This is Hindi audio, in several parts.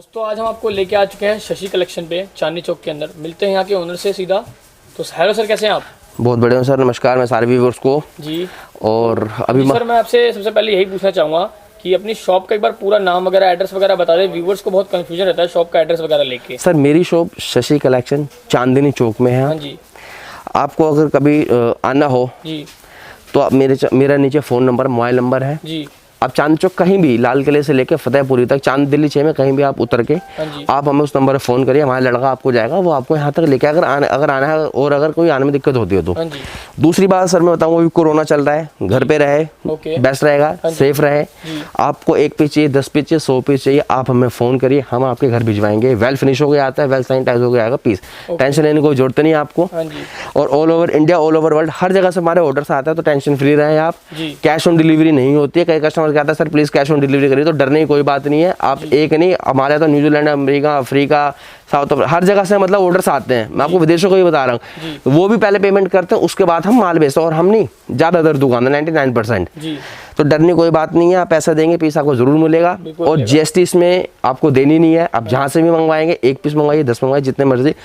दोस्तों आज हम आपको लेके आ चुके हैं शशि कलेक्शन पे चांदनी चौक के अंदर। मिलते हैं यहाँ के ओनर से सीधा। तो हेलो सर, कैसे हैं आप? बहुत बढ़िया सर, नमस्कार। मैं सारे व्यूअर्स को जी और अभी सर मैं आपसे सबसे पहले यही पूछना चाहूँगा कि अपनी शॉप का एक बार पूरा नाम वगैरह एड्रेस वगैरह बता दें। व्यूअर्स को बहुत कंफ्यूजन रहता है शॉप का एड्रेस वगैरह लेके। सर मेरी शॉप शशि कलेक्शन चांदनी चौक में है। हाँ जी। आपको अगर कभी आना हो जी तो आप मेरा नीचे फ़ोन नंबर, मोबाइल नंबर है। जी। आप चांदनी चौक कहीं भी, लाल किले से लेकर फतेहपुरी तक, चांद दिल्ली 6 में कहीं भी आप उतर के आप हमें उस नंबर पर फ़ोन करिए, हमारा लड़का आपको जाएगा, वो आपको यहाँ तक लेके अगर आना है और अगर कोई आने में दिक्कत होती है तो। दूसरी बात सर मैं बताऊँगा, अभी कोरोना चल रहा है, घर पे रहे बेस्ट रहेगा, सेफ रहे। आपको 1 पीस चाहिए, 10 पीस चाहिए, 100 पीस चाहिए, आप हमें फ़ोन करिए, हम आपके घर भिजवाएंगे। वेल फिनिश हो गया आता है, वेल सैनिटाइज हो गया आएगा पीस, टेंशन लेने की कोई जरूरत नहीं है आपको। और all over India, all over world, हर जगह से हमारे ऑर्डर्स आता है, तो टेंशन फ्री रहे आप। कैश ऑन डिलीवरी नहीं होती है। कई कस्टमर कहता है sir please cash on delivery करिए, तो डरने की कोई बात नहीं है। आप एक नहीं, हमारे तो New Zealand, America, Africa, South Africa, हर जगह से मतलब ऑर्डर्स आते हैं। मैं आपको विदेशों को भी बता रहा हूँ, तो वो भी पहले पेमेंट करते हैं, उसके बाद हम माल बेचते हैं। और हम नहीं, ज़्यादातर दुकान है 99%। तो डरने कोई बात नहीं है। आप पैसा देंगे, पीस आपको जरूर मिलेगा। और GST इसमें आपको देनी नहीं है। आप जहाँ से भी मंगवाएंगे, 1 पीस मंगवाइए, 10 मंगवाइए, जितने मर्जी,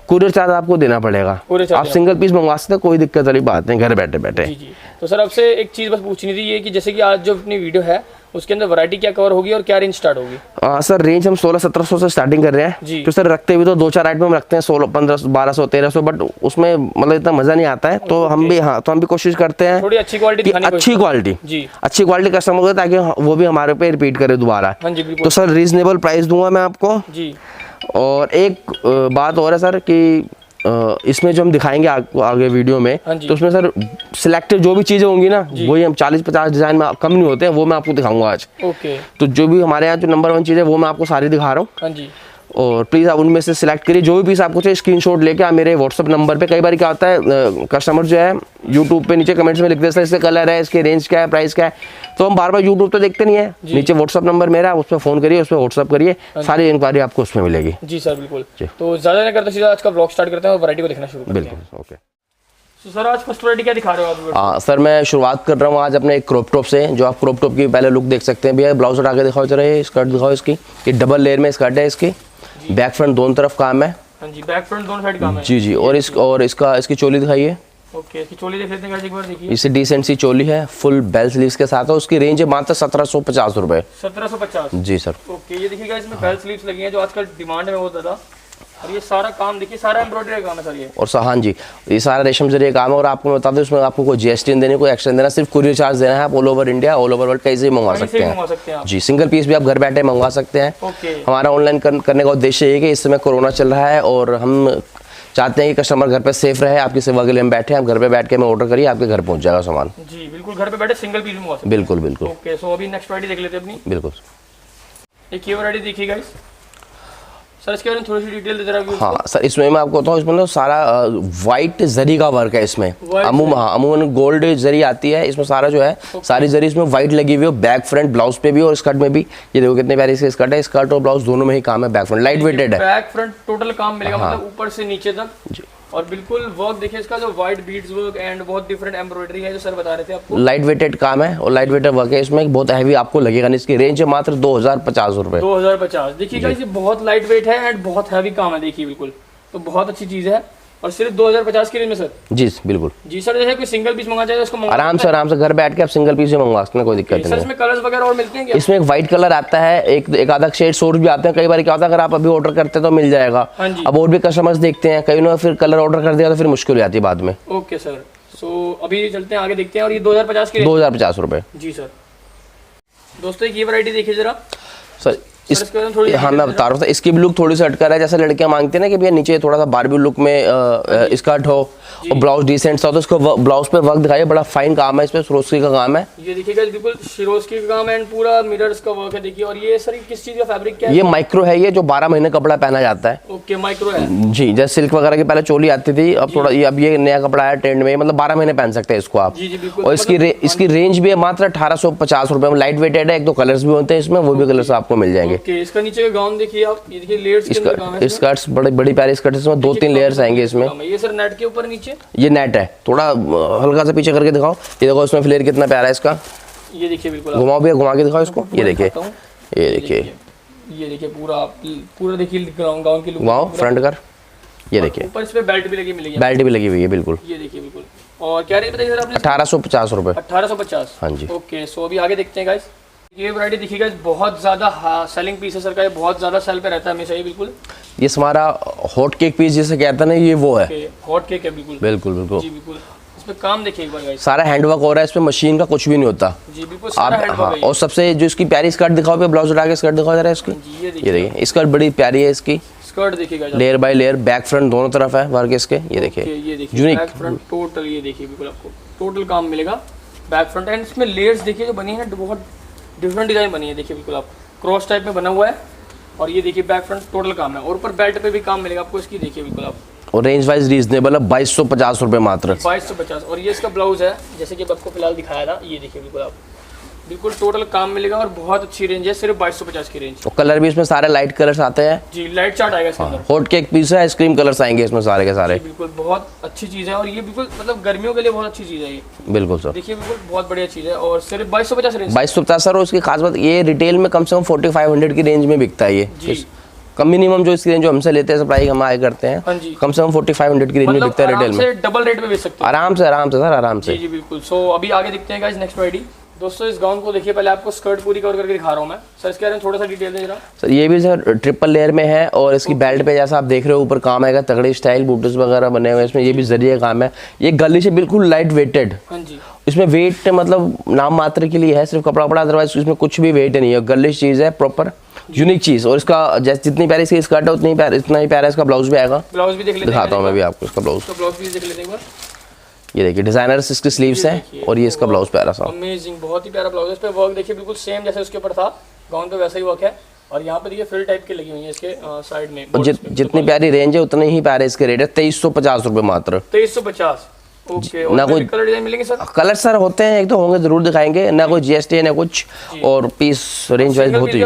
कुरियर चार्ज आपको देना पड़ेगा। आप सिंगल पीस मंगवा सकते हैं, कोई दिक्कत वाली बात नहीं, घर बैठे बैठे। जी। तो सर आपसे एक चीज़ बस पूछनी थी, ये कि जैसे कि आज जो अपनी वीडियो है उसके अंदर वैरायटी क्या कवर होगी और क्या रेंज स्टार्ट होगी? सर रेंज हम 1600-1700 से स्टार्टिंग कर रहे हैं। तो सर रखते भी तो 2-4 आइटम हम रखते हैं 16, 1500, 1200, 1300, बट उसमें मतलब इतना मजा नहीं आता है। तो हम भी कोशिश करते हैं थोड़ी अच्छी क्वालिटी, अच्छी क्वालिटी कस्टमर को, ताकि वो भी हमारे पे रिपीट करे दोबारा। तो सर रीजनेबल प्राइस दूंगा मैं आपको जी। और एक बात और है सर कि इसमें जो हम दिखाएंगे आगे वीडियो में, तो उसमें सर सिलेक्टेड जो भी चीजें होंगी ना, वही हम 40-50 डिजाइन में कम नहीं होते हैं, वो मैं आपको दिखाऊंगा आज। तो जो भी हमारे यहाँ जो नंबर 1 चीज़ है वो मैं आपको सारी दिखा रहा हूँ। और प्लीज़ आप उनमें से सिलेक्ट करिए, जो भी पीस आपको चाहिए स्क्रीनशॉट लेके आप मेरे व्हाट्सअप नंबर पे। कई बार क्या होता है, कस्टमर जो है यूट्यूब पे नीचे कमेंट्स में लिख देते हैं इसके कलर है, इसके रेंज क्या है, प्राइस क्या है, तो हम बार बार यूट्यूब तो देखते नहीं है। नीचे व्हाट्सअप नंबर मेरा, उस पर फ़ोन करिए, उस पर व्हाट्सअप करिए, सारी इंक्वायरी आपको उसमें मिलेगी। जी सर बिल्कुल। तो ज़्यादा नहीं करते, सीधा आज का ब्लॉग स्टार्ट करते हैं और वैरायटी को देखना शुरू करते हैं। बिल्कुल, ओके। तो सर आज फर्स्ट वैरायटी क्या दिखा रहे हो आप? सर मैं शुरुआत कर रहा हूँ आज अपने क्रॉप टॉप से। जो आप क्रॉप टॉप की पहले लुक देख सकते हैं भैया। ब्लाउज हटा के दिखाओ जरा, ये स्कर्ट दिखाओ इसकी। ये डबल लेयर में स्कर्ट है इसकी, बैक फ्रंट दोनों तरफ काम है। हाँ जी, बैक फ्रंट दोनों साइड काम है। जी। और इसकी चोली दिखाइए। ओके, इसकी चोली देख लेते हैं एक बार, देखिए। इसे डिसेंट सी चोली है, फुल बेल स्लीव्स के साथ है। उसकी रेंज है मात्र 1750 रुपए। 1750 जी सर। ओके, ये देखिएगा इसमें बेल स्लीव्स लगी हैं जो आजकल डिमांड में बहुत ज़्यादा। और ये सारा काम देखिए, सारा एम्ब्रॉयडरी का काम है सर ये। और हाँ जी, ये सारा रेशम जरिए काम है। और आपको बता दूं, इसमें आपको कोई GST नहीं देने, कोई एक्स्ट्रा देना, सिर्फ कुरियर चार्ज देना है। आप all over India, all over world कहीं से भी मंगवा सकते हैं जी। सिंगल पीस भी आप घर बैठे मंगवा सकते हैं। हमारा ऑनलाइन करने का उद्देश्य ये है कि इस समय कोरोना चल रहा है और हम चाहते हैं कि कस्टमर घर पे सेफ रहे। आपकी सेवा के लिए हम बैठे हैं, आप घर पे बैठ के हमें ऑर्डर करिए, आपके घर पहुंच जाएगा सामान। जी बिल्कुल, घर पे बैठे सिंगल पीस मंगवा सकते हैं। बिल्कुल। ओके, सो अभी नेक्स्ट वैरायटी देख लेते हैं अपनी। बिल्कुल, एक ये वैरायटी देखिएगा गाइस। सर इसके बारे में थोड़ी सी डिटेल दे दीजिए। हाँ सर, इसमें मैं आपको बताऊँ, इसमें सारा वाइट जरी का वर्क है इसमें। अमूमन गोल्ड जरी आती है इसमें, सारा जो है सारी जरी इसमें वाइट लगी हुई है, बैक फ्रंट ब्लाउज पे भी और स्कर्ट में भी। ये देखो कितने प्यारी इसकी स्कर्ट है। स्कर्ट और ब्लाउज दोनों में ही काम है, बैक फ्रंट लाइट वेटेड है। बैक फ्रंट टोटल काम मिलेगा, मतलब ऊपर से नीचे तक। और बिल्कुल वर्क देखिए इसका, जो वाइट बीड्स वर्क एंड बहुत डिफरेंट एम्ब्रॉयडरी है जो सर बता रहे थे आपको। लाइट वेटेड काम है और लाइट वेटेड वर्क है इसमें, बहुत हैवी आपको लगेगा नहीं। इसकी रेंज है मात्र 2050 रुपए। 2050 देखिएगा, ये बहुत लाइट वेट है एंड बहुत हैवी काम है, देखिए बिल्कुल। तो बहुत अच्छी चीज है और सिर्फ 2050 की रेंज में सर। जी बिल्कुल। जी सर, जैसे कोई सिंगल पीस मंगा चाहिए उसको आराम से घर बैठ के आप सिंगल पीस मंगवा सकते हैं, कोई दिक्कत नहीं है। इसमें कलर्स वगैरह और मिलते हैं क्या? इसमें एक व्हाइट कलर आता है, एक आधा शेड सोर्स भी आते हैं। कई बार क्या होता है, अगर आप अभी ऑर्डर करते हैं तो मिल जाएगा। अब और भी कस्टमर्स देखते हैं, कई लोग फिर कलर ऑर्डर कर दिया तो फिर मुश्किल हो जाती है बाद में। ओके सर, सो अभी चलते हैं आगे, देखते हैं। और ये 2050 की 2050 रुपए। जी सर। दोस्तों ये वैरायटी देखिए जरा सर। हाँ मैं बता रहा हूँ, इसकी भी लुक थोड़ी सी हटकर है। जैसे लड़कियां मांगती है ना कि भैया नीचे थोड़ा सा बारबी लुक में स्कर्ट हो और ब्लाउज डिसेंट सा हो, तो इसको ब्लाउज पे वर्क दिखाइए। बड़ा फाइन काम है, इसमें शिरोस्की का काम है। ये देखिएगा बिल्कुल शिरोस्की का काम है एंड पूरा मिरर्स का वर्क है, देखिए। और ये सर किस चीज का फैब्रिक क्या है? ये माइक्रो है, ये जो 12 महीने कपड़ा पहना जाता है। ओके, माइक्रो है जी। जैसे सिल्क वगैरह की पहले चोली आती थी, अब थोड़ा अब ये नया कपड़ा है ट्रेंड में, मतलब 12 महीने पहन सकते हैं इसको आप। और इसकी रेंज भी है मात्र 1850 रुपए में। लाइट वेटेड है, 1-2 कलर्स भी होते हैं इसमें, वो भी कलर्स आपको मिल जाएंगे। इसका नीचे गाउन देखिए आप, ये देखिए लेयर्स के अंदर काम है। स्कर्ट्स बड़ी प्यारी स्कर्ट, इसमें 2-3 लेयर्स आएंगे इसमें। ये सर नेट के ऊपर नीचे, ये नेट है। थोड़ा हल्का सा पीछे करके दिखाओ, ये देखो इसमें फ्लेयर कितना प्यारा है इसका। ये देखिए बिल्कुल, घुमाओ भैया, घुमा के दिखाओ इसको। ये देखिए, ये देखिए ये देखिए पूरा देखिए गाउन की लुक। वाओ, फ्रंट कर, ये देखिए ऊपर इस पे बेल्ट भी लगी मिलेगी। बेल्ट भी लगी हुई है बिल्कुल। ये देखिए बिल्कुल। और क्या रेट बताइए सर आपने? 1850 रुपए। 1850। हाँ जी। ओके, सो अभी आगे देखते हैं गाइस। ये वैरायटी देखिए गाइस, बहुत ज़्यादा सेलिंग पीस है सर का, ये बहुत ज़्यादा सेल पे रहता है हमेशा ये बिल्कुल। ये हमारा हॉट केक पीस जिसे कहते हैं ना, ये वो है। हॉट केक है बिल्कुल। बिल्कुल बिल्कुल जी बिल्कुल। इसमें काम देखिए एक बार गाइस, सारा हैंडवर्क हो रहा है इसमें, मशीन का कुछ भी नहीं होता। जी बिल्कुल, सारा आप हैंडवर्क है। और सबसे जो इसकी प्यारी स्कर्ट दिखाओ पे, ब्लाउज उठा के स्कर्ट दिखाओ जरा इसकी। ये ये देखिए स्कर्ट बड़ी प्यारी है इसकी। स्कर्ट देखिएगा, layer by layer, back front दोनों तरफ है वर्क इसके। ये देखिए ये देखिए यूनिक बैक फ्रंट टोटल, ये देखिए बिल्कुल आपको टोटल काम मिलेगा बैक फ्रंट। एंड इसमें लेयर्स देखिए जो बनी है, बहुत डिफरेंट डिजाइन बनी है। देखिए बिल्कुल आप क्रॉस टाइप में बना हुआ है। और ये देखिए बैक फ्रंट टोटल काम है। और ऊपर बेल्ट पे भी काम मिलेगा आपको इसकी। देखिए बिल्कुल आप, और रेंज वाइज रीजनेबल है, 2250 रुपए मात्र। 2250। और ये इसका ब्लाउज है, जैसे कि आपको फिलहाल दिखाया था। ये देखिए बिल्कुल आप, बिल्कुल टोटल काम मिलेगा। और बहुत अच्छी रेंज है, सिर्फ 2250 की रेंज। और कलर भी इसमें सारे लाइट कलर्स आते हैं जी, लाइट चार्ट आएगा इसके अंदर। हॉट केक पीस है, आइसक्रीम कलर्स आएंगे इसमें सारे के सारे। बिल्कुल बहुत अच्छी चीज़ है। और ये बिल्कुल मतलब गर्मियों के लिए बहुत अच्छी चीज़ है ये। बिल्कुल सर, देखिए बिल्कुल बहुत बढ़िया चीज़ है। और सिर्फ 2250 रेंज। 2250 सर। और उसकी खास बात ये रिटेल में कम से कम 4500 की रेंज में बिकता है ये। जी। कम मिनिमम जो इसकी रेंज जो हमसे लेते हैं सप्लाई हम आए करते हैं, हाँ जी। कम से कम 4500 की रेंज में बिकता है रिटेल में। डबल रेट में बेच सकते हैं आराम से सर, आराम से। जी जी बिल्कुल। सो अभी आगे देखते हैं गाइस नेक्स्ट वैरायटी। दोस्तों इस गाउन को देखिए, पहले आपको स्कर्ट पूरी कवर करके दिखा रहा हूँ मैं। सर इसके बारे में थोड़ा सा डिटेल दें जरा। सर ये भी सर ट्रिपल लेयर में है। और इसकी बेल्ट पे जैसा आप देख रहे हो ऊपर काम आएगा, तगड़ी स्टाइल बूट्स वगैरह बने हुए इसमें। ये भी जरिए काम है। ये गली से बिल्कुल लाइट वेटेड। हाँ जी। इसमें वेट मतलब नाम मात्र के लिए है, सिर्फ कपड़ा वपड़ा, अदरवाइज इसमें कुछ भी वेट नहीं है। गर्लिश चीज़ है, प्रॉपर यूनिक चीज़। और इसका जैसे जितनी प्यारी इसकी स्कर्ट है उतनी प्यारा, इतना ही प्यारा इसका ब्लाउज भी आएगा। ब्लाउज भी देख लेते हैं, दिखाता हूँ मैं भी आपको इसका ब्लाउज। तो ब्लाउज भी देख लेते हैं एक बार। ये देखिए डिजाइनर इसकी स्लीव्स हैं। और ये इसका ब्लाउज प्यारा सा, अमेजिंग, बहुत ही प्यारा ब्लाउज है। इस पे वर्क देखिए बिल्कुल सेम जैसे उसके ऊपर था गाउन पे वैसा ही वर्क है। और यहाँ पे देखिए फ्रिल टाइप की लगी हुई है इसके साइड में। और जितनी प्यारी रेंज है उतने ही प्यारे इसके रेट है। 2350 रुपए मात्र। 2350। ओके। ना कोई कलर डिजाइन मिलेंगे सर? कलर सर होते हैं, एक तो होंगे जरूर दिखाएंगे, ना कोई जीएसटी है ना कुछ। और पीस रेंज वाइज बहुत ही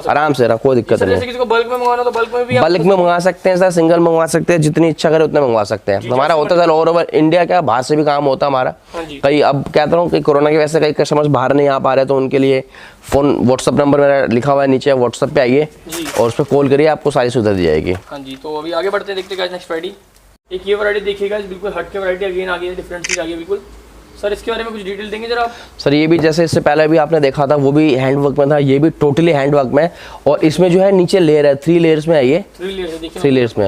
आराम से रखो, कोई दिक्कत नहीं। किसी को बल्क में मंगवाना तो बल्क में भी बल्क में मंगा सकते हैं सर, सिंगल मंगवा सकते हैं, जितनी इच्छा करे उतना मंगवा सकते हैं। हमारा होता है सर ऑल ओवर इंडिया, क्या बाहर से भी काम होता है हमारा। कई अब कहता हूँ कि कोरोना की वजह से कई कस्टमर्स बाहर नहीं आ पा रहे, तो उनके लिए फोन व्हाट्सअप नंबर मेरा लिखा हुआ है नीचे, व्हाट्सअप पे आइए और उस पर कॉल करिए, आपको सारी सुविधा दी जाएगी। हाँ जी। तो अभी आगे बढ़ते हैं, देखते हैं नेक्स्ट वैरायटी। एक ये वैरायटी देखिएगा, बिल्कुल हट के वैरायटी अगेन आ गई है, डिफरेंट चीज आ गई है बिल्कुल। सर इसके बारे में कुछ डिटेल देंगे जरा आप? सर ये भी जैसे इससे पहले भी आपने देखा था, वो भी हैंडवर्क में था, ये भी टोटली हैंडवर्क में। और इसमें जो है नीचे लेयर है, 3 लेयर्स में है ये। 3 लेयर्स में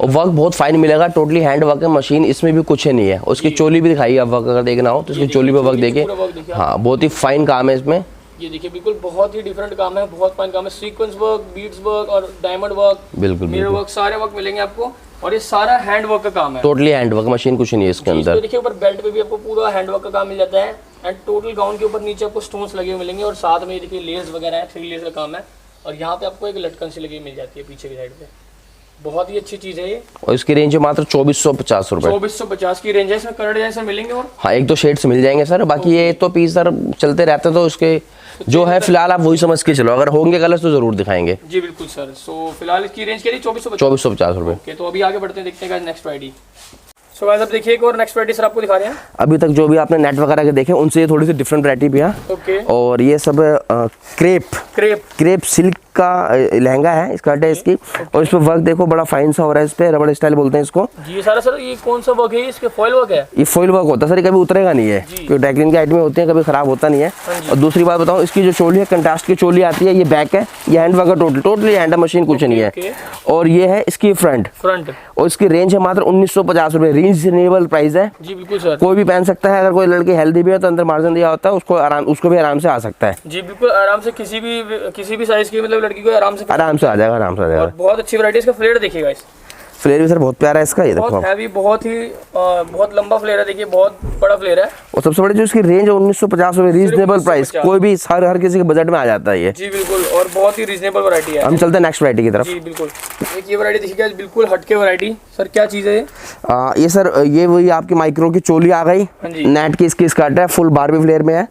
और वर्क बहुत फाइन मिलेगा, टोटली हैंडवर्क है। मशीन इसमें भी कुछ नहीं है। उसकी चोली भी दिखाई आप वर्क अगर देखना हो तो इसकी चोली पे वर्क देखिए। हाँ बहुत ही फाइन काम है इसमें। ये देखिए बिल्कुल बहुत ही डिफरेंट काम है, बहुत फाइन काम है। सीक्वेंस वर्क, बीड्स वर्क और डायमंड वर्क, बिल्कुल मिरर वर्क, सारे वर्क मिलेंगे आपको। और ये सारा हैंड वर्क का काम है, टोटली हैंड वर्क, मशीन कुछ नहीं है इसके अंदर। देखिए ऊपर बेल्ट पे भी आपको पूरा हैंड वर्क का काम मिल जाता है। एंड टोटल गाउन के ऊपर नीचे आपको स्टोन्स लगे हुए मिलेंगे। और साथ में देखिए लेयर्स वगैरह है, 3 लेयर्स का काम है। और यहाँ पे आपको एक लटकन सी लगी मिल जाती है पीछे की साइड पे। बहुत ही अच्छी चीज है ये। और इसकी रेंज है मात्र 2450 रुपए। 2450 की रेंज है। इसमें कलर डिजाइन सर मिलेंगे? और हाँ 1-2 शेड्स मिल जाएंगे सर, बाकी ये तो पीस सर चलते रहते, तो उसके जो है फिलहाल आप वही समझ के चलो, अगर होंगे कलर्स तो जरूर दिखाएंगे। जी बिल्कुल सर। सो फिलहाल इसकी रेंज क्या है? 2450 रुपए। ओके, तो अभी आगे बढ़ते हैं, देखते हैं नेक्स्ट वैरायटी। सो गाइस अब देखिए एक और नेक्स्ट वैरायटी सर आपको दिखा रहे हैं। अभी तक जो भी आपने नेट वगैरह के देखे उनसे ये थोड़ी सी डिफरेंट वैरायटी भी है। ओके। और ये सब क्रेप सिल्क का लहंगा है, स्कर्ट है इसकी। और इस पे वर्क देखो बड़ा फाइन सा हो रहा है, इस पे रबड़ स्टाइल बोलते हैं इसको। जी सारा सर ये कौन सा वर्क है? इसके फॉइल वर्क है? ये फॉइल वर्क होता है सर, ये कभी उतरेगा नहीं है, क्योंकि ड्राइक्लीन की आइटमें होती है, कभी खराब होता नहीं है। और दूसरी बात बताऊं, इसकी जो चोली है कंट्रास्ट की चोली आती है, ये बैक है, ये हैंड वर्क है, टोटली हैंड मशीन कुछ नहीं है। और ये है इसकी फ्रंट। और इसकी रेंज है मात्र 1950 रुपए, रीजनेबल प्राइस है। जी बिल्कुल सर। कोई भी पहन सकता है, अगर कोई लड़की हेल्दी भी है तो अंदर मार्जिन दिया होता है, उसको भी आराम से आ सकता है। जी बिल्कुल आराम से, किसी भी साइज की मतलब लड़की को आराम से आ जाएगा, आराम से आ जाएगा। बहुत अच्छी वैरायटी। इसका फ्लेयर देखिएगा, इस फ्लेयर भी सर बहुत प्यारा है इसका, ये देखो बहुत हैवी, बहुत लंबा फ्लेयर है, देखिए बहुत बड़ा फ्लेयर है। और सबसे बड़ी जो इसकी रेंज है 1950 रुपए, रीजनेबल प्राइस, कोई भी हर किसी के बजट में आ जाता है ये। जी बिल्कुल, और बहुत ही रीजनेबल वैरायटी है। हम चलते हैं नेक्स्ट वैरायटी की तरफ। जी बिल्कुल। एक ये वैरायटी देखिएगा, बिल्कुल हटके वैरायटी। सर क्या चीज है ये? ये सर ये वही आपकी माइक्रो की चोली आ गई, नेट की इसकी स्कर्ट है, फुल बारबी फ्लेयर में है।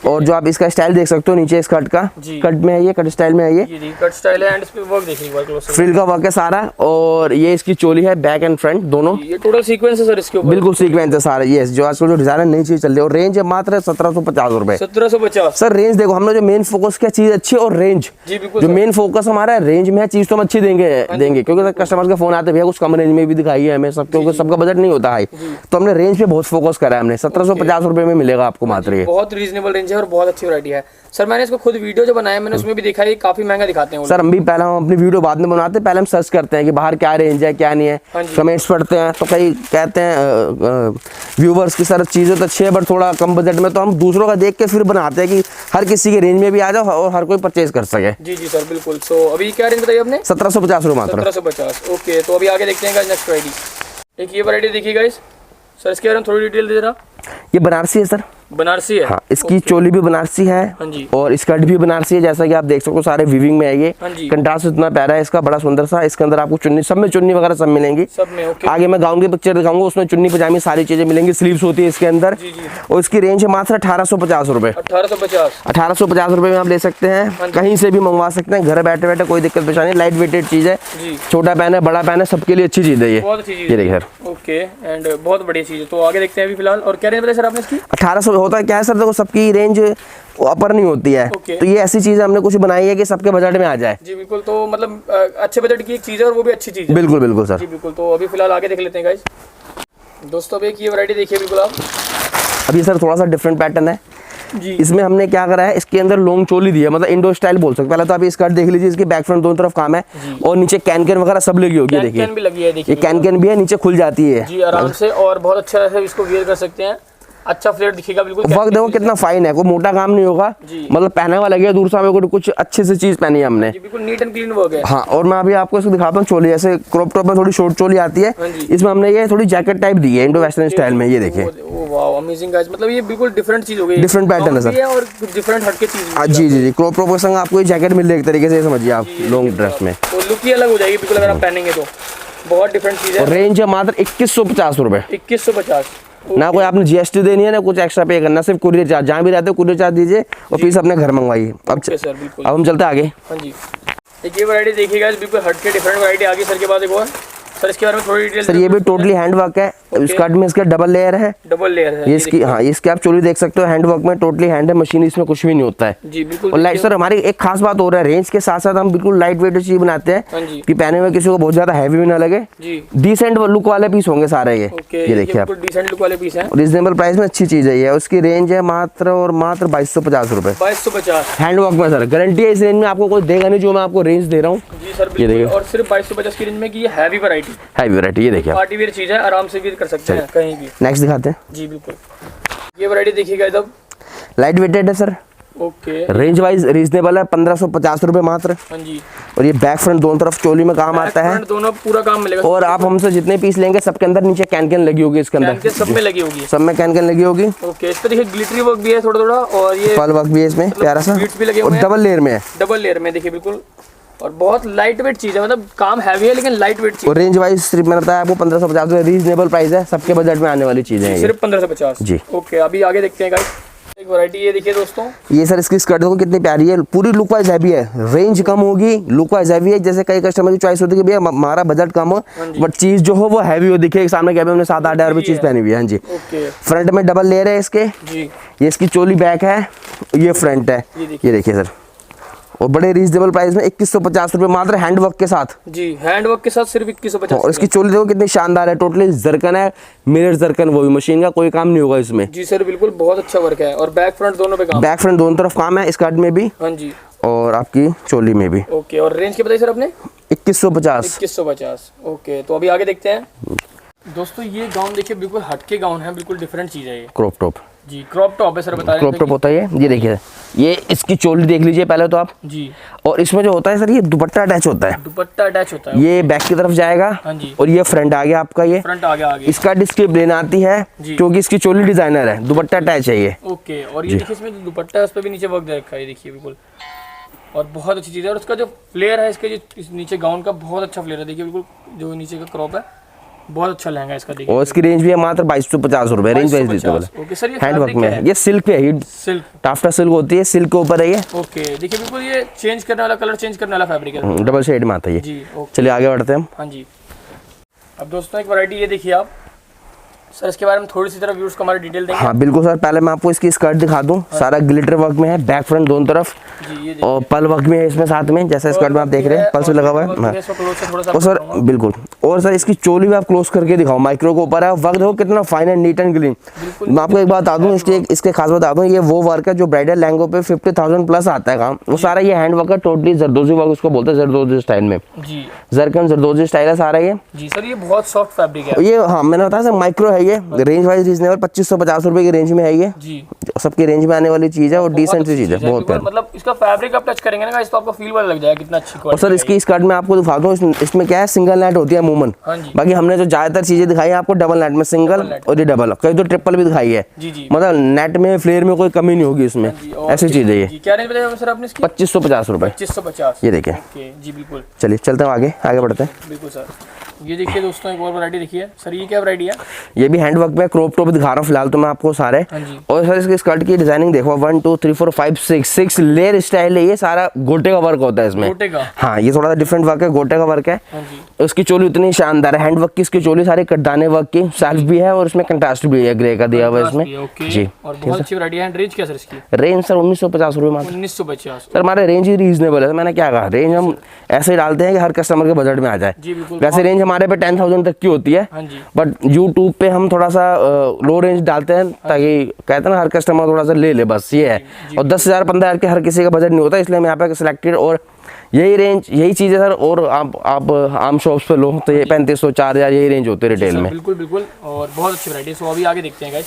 और जो आप इसका स्टाइल देख सकते हो नीचे स्कर्ट का, कट में है, ये कट स्टाइल में है, ये कट स्टाइल है। एंड इस पे वर्क देखिए, फ्रिल का वर्क है सारा। और ये इसकी चोली है, बैक एंड फ्रंट दोनों। ये टोटल सीक्वेंस है सर इसके ऊपर? बिल्कुल सीक्वेंस है सारे। ये जो आजकल जो डिजाइन नई चीज चल रही है, और रेंज है मात्र 1750 रुपए। 1750 सर। रेंज देखो, हम लोग जो मेन फोकस क्या चीज अच्छी है, और रेंज जो मेन फोकस हमारा है रेंज में है, चीज तो हम अच्छी देंगे क्योंकि कस्टमर के फोन आते भैया कुछ कम रेंज में भी दिखाइए हमें, सब क्योंकि सबका बजट नहीं होता है, तो हमने रेंज पे बहुत फोकस करा है हमने। 1750 रुपए में मिलेगा आपको मात्र। ये बहुत रीजनेबल रेंज है और बहुत अच्छी वैरायटी है सर। मैंने इसको खुद वीडियो जो बनाया मैंने उसमें भी देखा है काफी महंगा दिखाते हैं सर। हम भी पहले हम अपनी वीडियो बाद में बनाते हैं, पहले हम सर्च करते हैं कि बाहर क्या रेंज है क्या नहीं है, कमेंट्स पढ़ते हैं, तो कई कहते हैं व्यूवर्स की सर चीज़ें तो अच्छी है बट थोड़ा कम बजट में, तो हम दूसरों का देख के फिर बनाते हैं कि हर किसी के रेंज में भी आ जाओ और हर कोई परचेज कर सके। जी जी सर बिल्कुल। सो अभी क्या रेंज बताइए आपने? 1750 रुपये मात्र। 1750। ओके, तो अभी आगे देखते हैं नेक्स्ट वैरायटी। एक ये वैरायटी देखिए गाइस सर, इसके बारे में थोड़ी डिटेल दे रहा। ये बनारसी है सर। बनारसी है? हाँ, इसकी चोली भी बनारसी है। हाँ जी। और स्कर्ट भी बनारसी है, जैसा कि आप देख सकते हो सारे वीविंग में है ये। हाँ जी। कंट्रास्ट इतना प्यारा है इसका, बड़ा सुंदर सा। इसके अंदर आपको चुन्नी, सब में चुन्नी वगैरह सब मिलेंगी, सब में। ओके। आगे मैं गाउन की पिक्चर दिखाऊंगा, उसमें चुन्नी पजामी सारी चीजें मिलेंगी, स्लीव्स होती है इसके अंदर। जी जी। और इसकी रेंज है मात्र 1850 रुपए। 1850 रुपए में आप ले सकते हैं, कहीं से भी मंगवा सकते हैं, घर बैठे बैठे, कोई दिक्कत परेशानी। लाइट वेटेड चीज है, छोटा पहन है बड़ा पहन है, सबके लिए अच्छी चीज है ये। बहुत अच्छी चीज ये देखिए सर। ओके, एंड बहुत बढ़िया चीज है। तो आगे देखते हैं अभी फिलहाल। और क्या रेंज बताया सर आपने इसकी? 1800 होता है। क्या है सर, देखो सबकी रेंज अपर नहीं होती है, तो ये ऐसी चीज हमने कुछ बनाई है कि सबके बजट में आ जाए। जी बिल्कुल। तो मतलब अच्छे बजट की एक चीज है और वो भी अच्छी चीज है। बिल्कुल बिल्कुल सर। जी बिल्कुल। तो अभी फिलहाल आगे देख लेते हैं गाइस। दोस्तों अभी एक ये वैरायटी देखिए बिल्कुल आप। अभी सर थोड़ा सा डिफरेंट पैटर्न है जी। इसमें हमने क्या करा है, इसके अंदर लॉन्ग चोली दी है, मतलब इंडो स्टाइल बोल सकते। पहले तो आप ये स्कर्ट देख लीजिए, इसके बैक फ्रंट दोनों तरफ काम है, और नीचे कैन वगैरह सब लगी होगी। देखिए कैन भी लगी है, देखिए ये कैन भी है, नीचे खुल जाती है जी आराम से, और बहुत अच्छा है इसको वेयर कर सकते हैं। अच्छा फ्लेयर दिखेगा बिल्कुल। वर्क देखो कितना फाइन है, कोई मोटा काम नहीं होगा, मतलब पहना हुआ लगेगा दूर से हमें, कुछ अच्छे से चीज पहनी है हमने। बिल्कुल नीट एंड क्लीन वर्क है। हाँ, और मैं अभी आपको इसको दिखाता हूँ चोली। ऐसे क्रॉप टॉप में थोड़ी शॉर्ट चोली आती है, इसमें हमने ये थोड़ी जैकेट टाइप दी है इंडो वेस्टर्न स्टाइल में। ये देखिए, वाओ अमेजिंग गाइस, मतलब ये बिल्कुल डिफरेंट चीज हो गई, डिफरेंट पैटर्न है सर, और डिफरेंट हटके चीज। जी जी जी। क्रॉप टॉप के संग आपको ये जैकेट मिल रही है एक तरीके से, समझिए आप लॉन्ग ड्रेस में, तो लुक ही अलग हो जाएगी बिल्कुल अगर आप पहनेंगे तो। बहुत डिफरेंट चीज है। रेंज है मात्र 2150 रुपए। 2150। ना कोई आपने जीएसटी देनी है ना कुछ एक्स्ट्रा पे करना, सिर्फ कुरियर चार्ज। जहाँ भी रहते हो कुरियर चार्ज दीजिए और पीस अपने घर मंगवाइए। अब हम चलते हैं आगे। हाँ जी, एक ये वैरायटी देखिएगा बिल्कुल हटके डिफरेंट वैरायटी आगे सर के बाद। एक और सर इसके बारे में थोड़ी डिटेल। सर ये भी टोटली हैंड वर्क है, स्कर्ट में इसका डबल लेयर है। डबल लेयर है ये इसकी। हाँ, इसके आप चोली देख सकते हो, हैंड वर्क में टोटली हैंड है, मशीन इसमें कुछ भी नहीं होता है। जी बिल्कुल। और लाइट सर हमारी एक खास बात हो रहा है, रेंज के साथ साथ हम बिल्कुल लाइट वेट चीज बनाते हैं कि पहने में किसी को बहुत ज्यादा हैवी भी ना लगे। डिसेंट लुक वाले पीस होंगे सारे ये। ये देखिए आप, डिसेंट लुक वाले पीस है, रीजनेबल प्राइस में अच्छी चीज है ये। उसकी रेंज है मात्र और मात्र 2250 रुपए। 2250 हैंड वर्क में सर, गारंटी है इस रेंज में आपको कोई देगा नहीं जो मैं आपको रेंज दे रहा हूँ। जी सर बिल्कुल। ये देखिए, और सिर्फ 2250 की रेंज में की हैवी वैरायटी। हैवी वैरायटी, ये देखिए पार्टी वेयर चीज है, आराम से वेयर कर सकते हैं कहीं भी। नेक्स्ट दिखाते हैं। जी बिल्कुल। ये वैरायटी देखिएगा जब लाइट वेटेड है sir. Okay. Range wise reasonable है, 1550 रुपए मात्र। हाँ जी। और ये बैक फ्रंट दोनों तरफ चोली में काम आता है, दोनों पूरा काम मिलेगा। और आप हमसे जितने पीस लेंगे सबके अंदर नीचे कैन लगी होगी, इसके अंदर सब में लगी होगी, सब में कैन लगी होगी। ओके। इस पे देखिए ग्लिटरी वर्क भी है थोड़ा थोड़ा, और ये फल वर्क भी है इसमें प्यारा सा, भी लगे हुए और डबल लेयर में है। डबल लेयर में देखिए बिल्कुल, और बहुत लाइट वेट चीज है, मतलब काम हैवी है लेकिन लाइट वेट चीज। और रेंज वाइज सिर्फ मैंने बताया आपको 1550, रीजनेबल प्राइस है, सबके बजट में आने वाली चीजें हैं, सिर्फ 1550 जी। ओके, अभी आगे देखते हैं गाइस एक वैरायटी। ये देखिए दोस्तों, ये सर इसकी स्कर्ट देखो कितनी प्यारी है, पूरी लुक वाइज हैवी है, रेंज कम होगी, लुक वाइज हैवी है। जैसे कई कस्टमर की चॉइस होती है कि भैया हमारा बजट कम हो बट चीज जो हो वो हैवी हो, दिखे सामने क्या हमने 7-8 हज़ार रुपये चीज पहनी हुई है। हाँ जी। फ्रंट में डबल लेयर है इसके जी। ये इसकी चोली बैक है, ये फ्रंट है। ये देखिए सर, और बड़े रीजनेबल प्राइस में 2150 रुपए मात्र, हैंड वर्क के साथ। जी हैंड वर्क के साथ सिर्फ 2150। और इसकी चोली देखो कितनी शानदार है, टोटली जरकन है, मिरर जरकन, वो भी मशीन का, कोई काम नहीं होगा इसमें। जी सर बिल्कुल, बहुत अच्छा वर्क है, और बैक फ्रंट दोनों पे काम। बैक फ्रंट दोनों तरफ काम है, स्कर्ट में भी। हाँ जी। और आपकी चोली में भी। ओके, और रेंज क्या बताइए सर आपने? 2150। 2150। ओके, तो अभी आगे देखते हैं दोस्तों। ये गाउन देखिए बिल्कुल हटके गाउन है, बिल्कुल डिफरेंट चीज है ये। क्रॉप टॉप जी, क्रॉप टॉप है सर, बता रहे हैं। क्रॉप टॉप होता है ये देखिए, ये इसकी चोली देख लीजिए पहले तो आप जी। और इसमें जो होता है सर, ये दुपट्टा अटैच होता है। दुपट्टा अटैच होता है, ये बैक की तरफ जाएगा। हाँ जी। और ये फ्रंट आ गया आपका, ये फ्रंट आ गया आगे। इसका डिस्क प्लेन आती है क्योंकि इसकी चोली डिजाइनर है, दुपट्टा अटैच है ये। ओके, और ये देखिए इसमें जो दुपट्टा है उस पर भी नीचे वर्क दे रखा है, देखिए बिल्कुल, और बहुत अच्छी चीज है। और उसका जो फ्लेयर है इसके जो नीचे गाउन का, बहुत अच्छा फ्लेयर है, देखिए बिल्कुल, जो नीचे का क्रॉप है, बहुत अच्छा लहंगा इसका देखिए। और इसकी रेंज भी है मात्र 2250 रुपए, रेंज वाइज देते हैं। ओके सर, ये हैंड वर्क में है, ये सिल्क पे है, सिल्क टाफ्टा सिल्क होती है, सिल्क के ऊपर है ये। ओके, देखिए बिल्कुल ये चेंज करने वाला, कलर चेंज करने वाला फैब्रिक है, डबल शेड में आता है ये जी। चलिए आगे बढ़ते हैं हम। हाँ जी। अब दोस्तों एक वैरायटी ये देखिए आप सर, इसके बारे में थोड़ी सी तरफ व्यूअर्स को हमारे डिटेल देंगे। हाँ बिल्कुल सर, पहले मैं आपको इसकी स्कर्ट दिखा दूं। सारा ग्लिटर वर्क में है, बैक फ्रंट दोनों तरफ और पल वर्क में है इसमें साथ में, जैसे स्कर्ट में आप देख रहे हैं पल्स लगा हुआ है। और सर बिल्कुल, और सर इसकी चोली भी आप क्लोज करके दिखाओ, माइक्रो के ऊपर है, वर्क देखो कितना fine and neat and clean. मैं आपको एक बात बता दूं, इसके खास बता दूं, ये वो वर्क है जो ब्राइडल लहंगों पे 50,000 प्लस आता है काम, वो सारा ये हैंड वर्क है, टोटली जरदोजी वर्क उसको बोलते हैं, जरदोजी स्टाइल में जी, जरकन जरदोजी स्टाइल है सारा ये जी। सर ये बहुत सॉफ्ट फैब्रिक है ये, हाँ मैंने बताया सर माइक्रो है ये, रेंज वाइज रीजनेबल 2550 रुपए की रेंज में है ये जी, सबकी रेंज में आने वाली चीज है और डिसेंट सी चीज है बहुत। मतलब इसका फैब्रिक आप टच करेंगे ना, इसको आपको फील वाला लग जाएगा कितना अच्छी क्वालिटी। और सर इसकी स्कर्ट में आपको दिखा दूं, इसमें क्या है, सिंगल नेट होती है अमूमन, बाकी हमने जो ज्यादातर चीजें दिखाई है आपको डबल नेट में, सिंगल और ये डबल, कई तो ट्रिपल भी दिखाई है जी। मतलब नेट में फ्लेयर में कोई कमी नहीं होगी इसमें, ऐसी चीज है ये। क्या रेंज बताया सर आपने इसकी? 2550 रुपए। 2550 ये देखिए जी बिल्कुल। चलिए चलते हैं आगे बढ़ते हैं। बिल्कुल सर, ये देखिए दोस्तों एक और वैरायटी देखिए सर, ये क्या वैरायटी है? ये भी हैंड वर्क में क्रॉप टॉप दिखा रहा हूँ फिलहाल तो मैं आपको सारे। और सर इसकी स्कर्ट की डिजाइनिंग देखो, 1 2 3 4 5 6 लेयर स्टाइल है ये, सारा गोटे का वर्क होता है इसमें। गोटे का? हाँ ये थोड़ा सा डिफरेंट वर्क है, गोटे का वर्क है। उसकी चोली इतनी शानदार है, हैंड वर्क की इसकी चोली, सारी कटदाने वर्क की, सेल्फ भी है और इसमें कंट्रास्ट भी है, ग्रे का दिया हुआ है इसमें जी। और बहुत अच्छी वैरायटी है। रेंज क्या सर इसकी? रेंज सर 1950 रुपए मात्र। 1950 सर हमारे रेंज ही रीजनेबल है, मैंने क्या कहा, रेंज हम ऐसे ही डालते हैं कि हर कस्टमर के बजट में आ जाए। वैसे रेंज हमारे पे 10,000 तक की होती है, बट यूट्यूब पे हम थोड़ा सा लो रेंज डालते हैं ताकि कहते हैं ना हर कस्टमर थोड़ा सा ले ले, बस ये है। और 10,000 15,000 के हर किसी का बजट नहीं होता, इसलिए मैं यहाँ पे सिलेक्टेड, और यही रेंज यही चीज़ है सर। और आप आम शॉप्स पे लो तो ये 3500 4000 यही रेंज होते हैं रिटेल में। बिल्कुल बिल्कुल, और बहुत अच्छी वैरायटी। सो अभी आगे देखते हैं गाइस,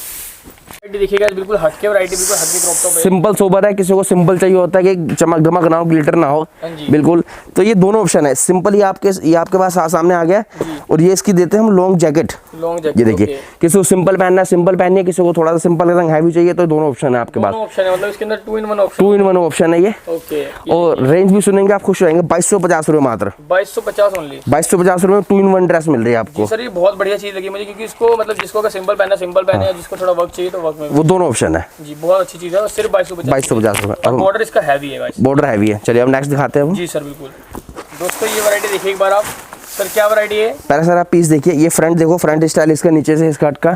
देखिएगा बिल्कुल हटके वैरायटी, बिल्कुल हटके क्रॉप टॉप है, सिंपल सोबर है, किसी को सिंपल चाहिए होता है कि चमक धमक ना हो, ग्लिटर ना हो बिल्कुल, तो ये दोनों ऑप्शन है। सिंपल ये आपके पास सामने आ गया, और ये इसकी देते हैं हम लॉन्ग जैकेट। ये देखिए किसी को सिंपल पहनना है सिंपल पहनिए, किसी को थोड़ा सा सिंपल रंग हैवी चाहिए तो दोनों ऑप्शन है आपके पास। मतलब इसके अंदर 2 in 1 ऑप्शन है ये। और रेंज भी सुनेंगे आप खुश रहेंगे, 2250 रुपए मात्र। 2250 ओनली, 2250 रुपए में 2 in 1 ड्रेस मिल रही है आपको। सर ये बहुत बढ़िया चीज लगी मुझे, क्योंकि इसको मतलब जिसको अगर सिंपल पहनना सिंपल पहने, जिसको थोड़ा वर्क चाहिए तो वर्क में, वो दोनों ऑप्शन है जी। बहुत अच्छी चीज है, और सिर्फ 2250 रुपए। बॉर्डर इसका हैवी है गाइस, बॉर्डर हैवी है। चलिए अब नेक्स्ट दिखाते हैं जी सर बिल्कुल। दोस्तों ये वैरायटी देखिए एक बार आप, सर क्या वैरायटी है? पहले सर आप पीस देखिए, ये फ्रंट देखो, फ्रंट स्टाइल इसका नीचे से स्कर्ट का,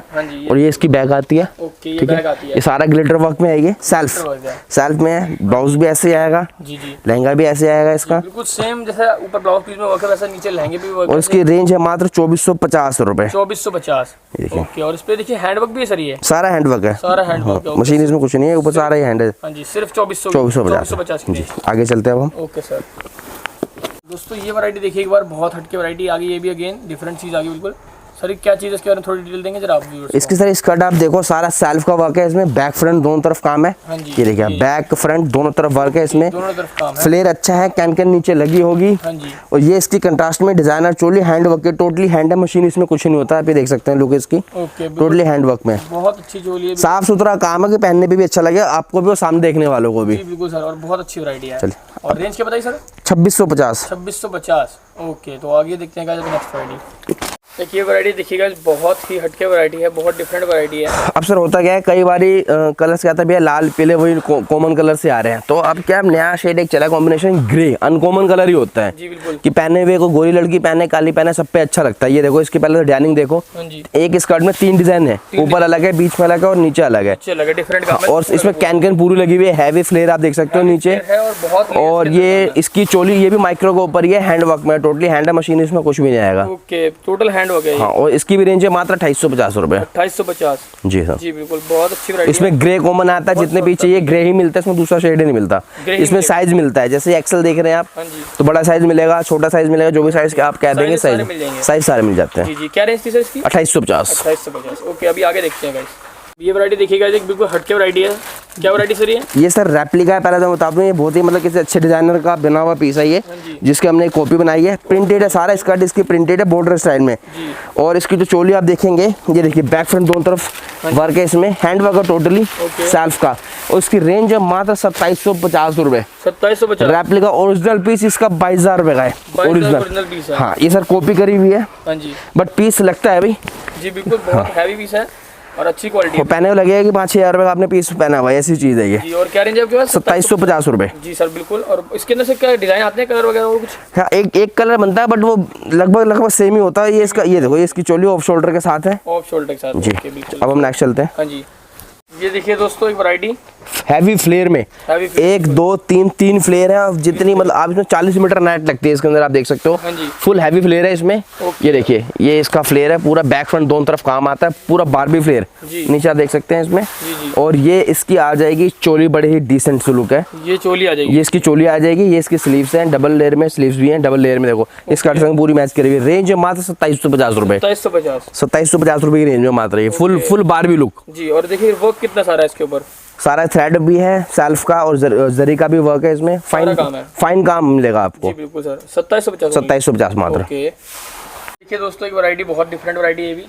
और ये इसकी बैग आती है। ये बैग आती है, ये सारा ग्लिटर वर्क में है, ये सेल्फ में है। ब्लाउज भी ऐसे आएगा जी, लहंगा भी ऐसे आएगा इसका, बिल्कुल सेम जैसे ऊपर ब्लाउज पीस में वर्क है वैसा नीचे लहंगे भी वर्क है। और इसकी रेंज है मात्र 2450 रुपए। 2450 ओके। और इस पे देखिए हैंडवर्क भी है सर, ये सारा हैंडवर्क है, सारा हैंडवर्क, मशीन इसमें कुछ नहीं है, ऊपर सारा ही हैंड है। हां जी, सिर्फ 2450 जी। आगे चलते हैं हम। Okay sir. दोस्तों ये वैरायटी देखिए एक बार, बहुत हटके वैरायटी आ गई, ये भी अगेन डिफरेंट चीज आ गई बिल्कुल। सर क्या चीज है इसके बारे में थोड़ी डिटेल देंगे जरा आप व्यूअर्स? इसकी सर स्कर्ट आप देखो, सारा सेल्फ का वर्क है इसमें, बैक फ्रंट दोनों तरफ काम है। ये देखिए बैक फ्रंट दोनों तरफ वर्क है इसमें, दोनों तरफ काम है। फ्लेयर अच्छा है, कैन नीचे लगी होगी। और ये इसकी कंट्रास्ट में डिजाइनर चोली, हैंड वर्क है, टोटली हैंड है, मशीन इसमें कुछ नहीं होता है। आप ये देख सकते हैं लुक इसकी, टोटली हैंड वर्क में, बहुत अच्छी चोली है, साफ सुथरा काम है कि पहनने पे भी अच्छा लगे आपको भी और सामने देखने वालों को भी। बिल्कुल सर, और बहुत अच्छी वैरायटी है। चलिए और रेंज क्या बताइए सर? 2650। 2650 ओके। तो आगे देखते हैं नेक्स्ट वैरायटी। देखिए वैरायटी देखिएगा, बहुत ही हटके वैरायटी है, बहुत डिफरेंट वैरायटी है। अब सर होता क्या है, कई बारी कलर्स क्या था भैया, लाल पीले वही कॉमन कलर से आ रहे हैं, तो अब क्या नया शेड एक चला कॉम्बिनेशन, ग्रे अनकॉमन कलर ही होता है जी बिल्कुल, कि पहने हुए को गोरी लड़की पहने काली पहने सब पे अच्छा लगता है। ये देखो इसकी पहले डिजाइनिंग देखो, एक स्कर्ट में 3 डिजाइन है, ऊपर अलग है, बीच में अलग है और नीचे अलग है, डिफरेंट। और इसमें कैन पूरी लगी हुई है, हैवी फ्लेयर आप देख सकते हो नीचे। और ये इसकी चोली, ये भी माइक्रो के ऊपर, ये हैंड वर्क में, टोटली हैंड मशीन, इसमें कुछ भी नहीं आएगा। ओके, टोटल हैंड वर्क है। हाँ, और इसकी भी रेंज है मात्र 2850 रुपए। 2850 जी सर जी बिल्कुल, बहुत अच्छी वैरायटी। इसमें ग्रे कॉमन आता है, जितने पीछे ये ग्रे ही मिलता है, इसमें दूसरा शेड ही नहीं मिलता। इसमें साइज मिलता है, जैसे एक्सेल देख रहे हैं आप, तो बड़ा साइज मिलेगा, छोटा साइज मिलेगा, जो भी साइज आप कह देंगे साइज सारे मिल जाते हैं। क्या रेंज थी सर इसकी? 2850। ओके, अभी आगे देखते हैं गाइस। ये वैरायटी देखिएगा, बिल्कुल हटके वैरायटी है। क्या वैरायटी सर ये सर रेप्लिका है, पहले तो बता दूं, ये बहुत ही मतलब किसी अच्छे डिजाइनर का बना हुआ पीस है ये, जिसके हमने एक कॉपी बनाई है, प्रिंटेड है सारा, स्कर्ट इसकी प्रिंटेड है बॉर्डर स्टाइल में। और इसकी जो चोली आप देखेंगे, ये देखिए बैक फ्रंट दोनों तरफ वर्क है, इसमें हैंड वर्क है टोटली सेल्फ का, और इसकी रेंज है मात्र 2750 रुपए। 2750। रेप्लिका ओरिजिनल पीस इसका 22,000 रुपए का है, ओरिजिनल पीस है। हाँ, ये सर कॉपी करी हुई है, बट पीस लगता है भाई जी बिल्कुल, बहुत हैवी पीस है। और अच्छी क्वालिटी है। पहने लगेगा कि 5-6 हज़ार रुपये का आपने पीस पहना हुआ है, ऐसी चीज़ है ये जी। और क्या रेंज है आपके पास? 2750 रुपये। जी सर बिल्कुल। और इसके अंदर से क्या डिज़ाइन आते हैं, कलर वगैरह और कुछ? हाँ, एक कलर बनता है, बट वो लगभग सेम ही होता है। ये इसका, ये देखो, ये इसकी चोली ऑफ शोल्डर के साथ है। ऑफ शोल्डर के साथ जी। अब हम नेक्स्ट चलते हैं। हाँ जी, ये देखिए दोस्तों एक वैरायटी हैवी फ्लेयर में, 1 2 3 फ्लेयर है। और जितनी मतलब आप इसमें 40 मीटर नेट लगती है इसके अंदर, आप देख सकते हो। हाँ जी। फुल हैवी फ्लेयर है इसमें। ये देखिए, ये इसका फ्लेयर है, पूरा बैक फ्रंट दोनों तरफ काम आता है, पूरा बारबी फ्लेयर नीचे आप देख सकते हैं इसमें। जी। और ये इसकी आ जाएगी चोली, बड़ी ही डिसेंट सी लुक है। ये चोली आ जाएगी, ये इसकी चोली आ जाएगी। ये इसकी स्लीव्स हैं, डबल लेयर में स्लीव्स भी हैं, डबल लेयर में देखो इसका संग पूरी मैच करी हुई। रेंज है मात्र 2750 रुपये। 2750 रुपये की रेंज में मात्र ये फुल बारबी लुक जी। और देखिए वर्क कितना सारा है इसके ऊपर, सारा थ्रेड भी है सेल्फ का, और जरी का भी वर्क है इसमें। फाइन काम मिलेगा आपको। जी बिल्कुल सर। 2750 मात्र। देखिए दोस्तों एक वैरायटी बहुत डिफरेंट वैरायटी है भी।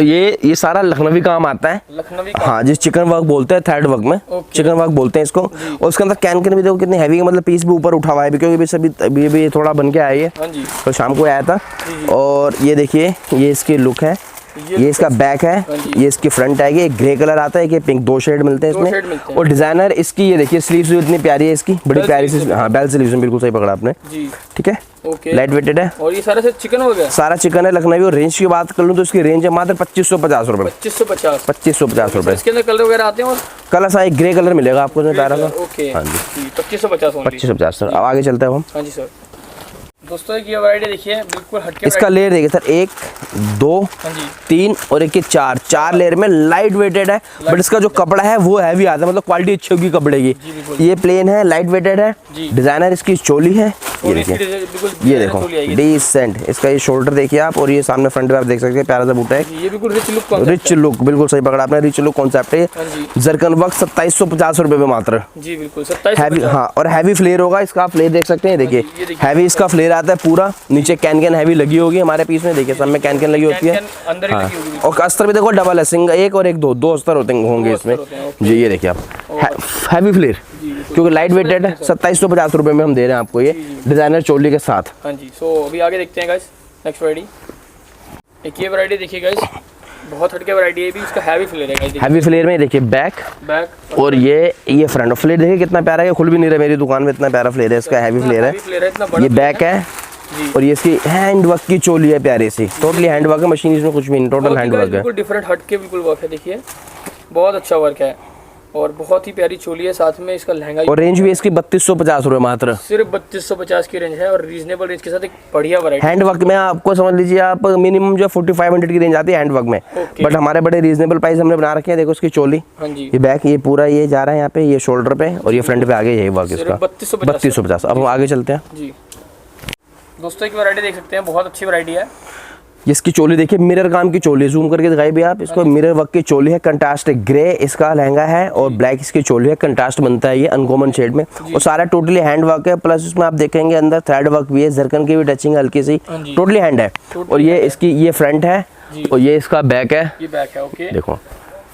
ये सारा लखनवी काम आता है। लखनवी हाँ, जिस चिकन वर्क बोलते हैं, थ्रेड वर्क में चिकन वर्क बोलते हैं इसको। और उसके अंदर कैन भी देखो कितनी हैवी है, मतलब पीस भी ऊपर उठा हुआ है क्योंकि अभी थोड़ा बन के आया है, तो शाम को आया था। और ये देखिए, ये इसकी लुक है, ये इसका बैक है, ये इसकी फ्रंट आएगी। एक ग्रे कलर आता है, एक पिंक, 2 शेड मिलते हैं इसमें। और डिजाइनर इसकी ये देखिए, स्लीव्स भी इतनी प्यारी है इसकी, बड़ी प्यारी सी। हाँ, बेल स्लीव्स में, बिल्कुल सही पकड़ा आपने। ठीक है, लाइट वेटेड है। और ये सारा चिकन हो गया, सारा चिकन है लखनवी। और रेंज की बात कर लूँ तो इसकी रेंज है मात्र 2550 रुपये। 2550 रुपये। इसके अंदर कलर वगैरह आते हैं? और कलर सा एक ग्रे कलर मिलेगा आपको इसमें प्यारा सा। हाँ जी, 2550 सर। अब आगे चलते हैं हम। हाँ जी सर। दोस्तों ये वैरायटी देखिए बिल्कुल हटके। इसका लेयर देखिए सर, 1 2 3 और एक 4 लेयर में लाइट वेटेड है। बट इसका जो कपड़ा है वो हैवी आता है, मतलब क्वालिटी अच्छी होगी कपड़े की। ये प्लेन है, लाइट वेटेड है। डिजाइनर इसकी चोली है, ये देखिए, ये देखो डिसेंट। इसका ये शोल्डर देखिए आप, और ये सामने फ्रंट पे आप देख सकते हैं प्यारा सा बूटा है। ये बिल्कुल रिच लुक, बिल्कुल सही पकड़ा आपने, रिच लुक कॉन्सेप्ट है। जरकन वर्क 2750 रुपए में मात्र। जी बिल्कुल 27। हैवी, हाँ, और हैवी फ्लेयर होगा इसका। आप फ्लेयर देख सकते हैं, देखिए हैवी इसका फ्लेयर आता है पूरा। नीचे कैन हैवी लगी होगी हमारे पीस में, देखिए सब में कैन लगी होती है। हाँ। और अस्तर भी देखो डबल है, सिंगल एक और एक, दो अस्तर होंगे इसमें। जी, ये देखिए आप, हैवी फ्लेयर, क्योंकि लाइट वेटेड है। 2750 रुपए में हम दे रहे हैं आपको ये डिजाइनर चोली के साथ। हाँ जी। सो अभी आगे देखते हैं गाइस नेक्स्ट वैरायटी। एक ये वैरायटी देखिए गाइस, बहुत हटके वैरायटी है भी। इसका हैवी फ्लेयर है गाइस। हैवी फ्लेयर में देखिए बैक और ये फ्रंट फ्लेयर देखिए कितना प्यारा है, खुल भी नहीं रहा मेरी दुकान में, इतना प्यारा फ्लेयर है इसका। हैवी फ्लेयर है, ये बैक है। और ये इसकी हैंड वर्क की चोली है प्यारी सी, टोटली हैंड वर्क है, मशीन इसमें कुछ भी नहीं, टोटल हैंड वर्क है। बिल्कुल डिफरेंट हटके बिल्कुल वर्क है, देखिए बहुत अच्छा वर्क है और बहुत ही प्यारी चोली है। साथ में इसका लहंगा और रेंज भी इसकी 3250 रुपए मात्र। सिर्फ 3250 की रेंज है और रीजनेबल रेंज के साथ एक बढ़िया वैरायटी। हैंड वर्क में आपको समझ लीजिए आप मिनिमम जो 4500 की रेंज आती है हैंड वर्क में। बट हमारे बड़े रीजनेबल प्राइस हमने बना रखे हैं। देखो इसकी चोली, ये बैक, ये पूरा ये जा रहा है यहाँ पे, ये शोल्डर पे, और ये फ्रंट पे आगे यही वर्क इसका 3250। अब हम आगे चलते हैं जी। दोस्तों एक वैरायटी देख सकते हैं, बहुत अच्छी वैरायटी है। इसकी चोली देखिए, मिरर काम की चोली, जूम करके दिखाई भी आप इसको। मिरर वर्क की चोली है, कंट्रास्ट ग्रे इसका लहंगा है और ब्लैक इसकी चोली है। कंट्रास्ट बनता है ये अनकॉमन शेड में, और सारा टोटली हैंड वर्क है। प्लस इसमें आप देखेंगे अंदर थ्रेड वर्क भी है, जरकन की भी टचिंग हल्की सी, टोटली हैंड है। और ये इसकी ये फ्रंट है और ये इसका बैक है। ये बैक है, ओके। देखो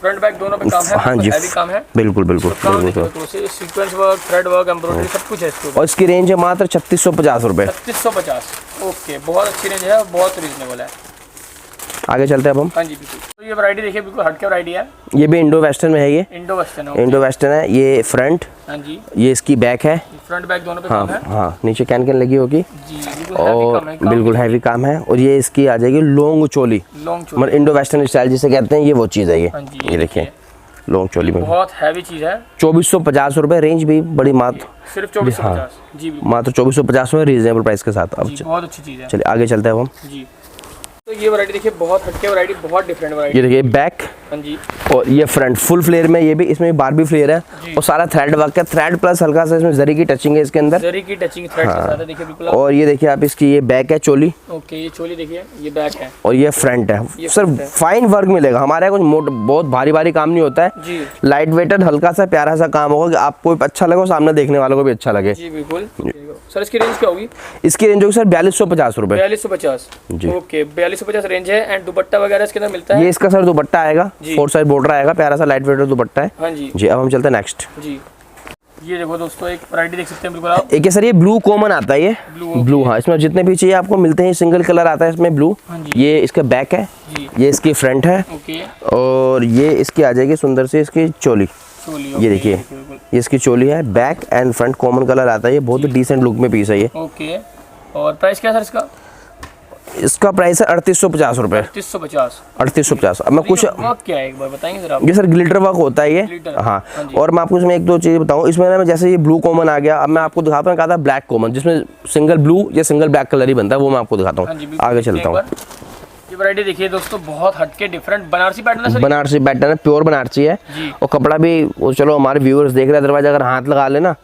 फ्रंट बैक दोनों पे काम है। हाँ जी, काम है, बिल्कुल sequence work, thread work, embroidery सब कुछ है इसके। और इसकी रेंज है मात्र 3650 रुपए। 3650, ओके। बहुत अच्छी रेंज है, बहुत रीजनेबल है। आगे चलते हैं अब हम। हाँ जी बिल्कुल। तो ये वैरायटी देखिए बिल्कुल हटके वैरायटी है। ये भी इंडो वेस्टर्न में है, ये इंडो वेस्टर्न है। ये फ्रंट, हाँ जी, ये इसकी बैक है, फ्रंट बैक दोनों पे काम है। हाँ, नीचे कैन लगी होगी जी, और बिल्कुल हैवी काम है। और ये इसकी आ जाएगी लॉन्ग चोली, मतलब इंडो वेस्टर्न स्टाइल जिसे कहते हैं, ये वो चीज़ है। ये देखिए लॉन्ग चोली में बहुत हैवी चीज़ है। 2450 रुपए, रेंज भी बड़ी मात्र, सिर्फ 2450 जी, मात्र 2450 में रीजनेबल प्राइस के साथ। अब बहुत अच्छी चीज़ है। चलिए आगे चलते हैं हम जी। तो ये वैरायटी देखिए, बहुत हटके वैरायटी, बहुत डिफरेंट वैरायटी। ये देखिए बैक, हाँ जी, और ये फ्रंट फुल फ्लेयर में, ये भी इसमें बारबी फ्लेयर है और सारा थ्रेड वर्क है। थ्रेड प्लस हल्का सा इसमें जरी की टचिंग है इसके अंदर, जरी की टचिंग थ्रेड के साथ है, देखिए बिल्कुल। और ये देखिए आप इसकी ये बैक है चोली, ओके। ये चोली देखिए, ये बैक है और ये फ्रंट है। सर फाइन वर्क मिलेगा हमारे यहाँ, कुछ बहुत भारी काम नहीं होता है जी। लाइट वेटेड हल्का सा प्यारा सा काम होगा कि आपको अच्छा लगे, सामने देखने वालों को भी अच्छा लगे जी, बिल्कुल। सर इसकी रेंज क्या होगी? इसकी रेंज होगी सर 4250 रुपए। 4250 जी, ओके। 4250 रेंज है। एंड दुपट्टा वगैरह इसके अंदर मिलता है? ये इसका सर दुपट्टा आएगा, 4 साइड बॉर्डर आएगा, प्यारा सा लाइट वेटेड दुपट्टा है। हाँ जी जी। अब हम चलते हैं नेक्स्ट जी। ये देखो दोस्तों, एक वैरायटी देख सकते हैं बिल्कुल आप। एक है सर ये ब्लू कॉमन आता है, ये ब्लू। हाँ, इसमें जितने भी चाहिए आपको मिलते हैं, सिंगल कलर आता है इसमें ब्लू। ये इसका बैक है, ये इसकी फ्रंट है, और ये इसकी आ जाएगी सुंदर से इसकी चोली। ये देखिए, ये इसकी चोली है, back and front common colour आता है। ये बहुत ही डिसेंट लुक में पीस है ये। ओके, और प्राइस क्या है सर इसका? इसका प्राइस है 3850 रुपए। 3850। अब मैं कुछ क्या है एक बार बताएंगे जरा? ये सर ग्लिटर वर्क होता है ये। हाँ, और मैं आपको इसमें एक दो चीज़ बताऊँ। इसमें ना जैसे ये ब्लू कॉमन आ गया, अब मैं आपको दिखाता हूँ, कहा था ब्लैक कॉमन, जिसमें सिंगल ब्लू या सिंगल ब्लैक कलर ही बनता है, वो मैं आपको दिखाता हूँ। आगे चलता हूँ। ये वैरायटी देखिए दोस्तों, बहुत हटके डिफरेंट बनारसी पैटर्न है। बनारसी पैटर्न है, प्योर बनारसी है। और कपड़ा भी वो, चलो हमारे व्यूअर्स देख रहे हैं, दरवाजा अगर हाथ लगा लेना